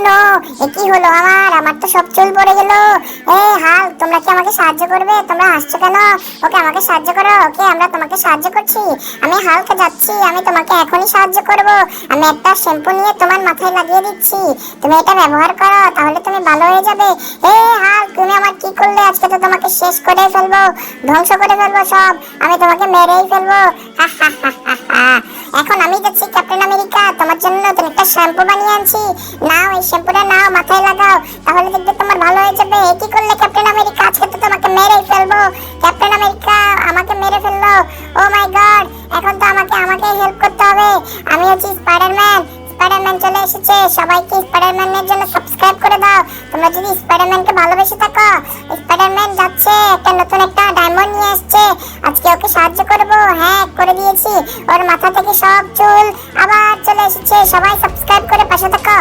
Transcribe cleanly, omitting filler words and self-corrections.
No, এ কি হলো? আমার তো সব চুল পড়ে গেল। হাল্ক, তোমরা কি আমাকে সাহায্য করবে? তোমরা হাসছো কেন? ওকে, আমাকে সাহায্য করো। ওকে, আমরা তোমাকে সাহায্য করছি। আমি হাল্ক যাচ্ছি, আমি তোমাকে এখনই সাহায্য করব। আমি একটা শ্যাম্পু নিয়ে তোমার মাথায় লাগিয়ে দিচ্ছি, তুমি এটা ব্যবহার করো, তাহলে তুমি ভালো হয়ে যাবে। হাল্ক, তুমি আমার কি করলে? আজকে তো তোমাকে শেষ করে ফেলবো, ধ্বংস করে ফেলবো সব। আমি তোমাকে মেরেই ফেলবো। এখন আমি যাচ্ছি ক্যাপ্টেন আমেরিকা, তোমার জন্য নতুন একটা শ্যাম্পু বানিয়ে আনছি। নাও, এই শ্যাম্পুটা নাও, মাথায় লাগাও, তাহলে দেখবে তোমার ভালো হয়ে যাবে। কি করলে ক্যাপ্টেন আমেরিকা? আজকে তো তোমাকে মেরেই ফেলবো। ক্যাপ্টেন আমেরিকা আমাকে মেরে ফেললো। ও মাই গড, এখন তো আমাকে হেল্প করতে হবে। আমি হচ্ছি স্পাইডারম্যান। স্পাইডারম্যান চলে এসেছে। সবাইকে স্পাইডারম্যানের জন্য সাবস্ক্রাইব করে দাও। তোমরা যদি স্পাইডারম্যানকে ভালোবেসে থাকো, স্পাইডারম্যান যাচ্ছে, নতুন একটা ডায়মন্ড নিয়ে আসছে। আজকে ওকে সাহায্য করব। হ্যাঁ, করে দিয়েছি। ওর মাথা থেকে সব চুল আবার চলে এসেছে। সবাই সাবস্ক্রাইব করে পাশে থাকো।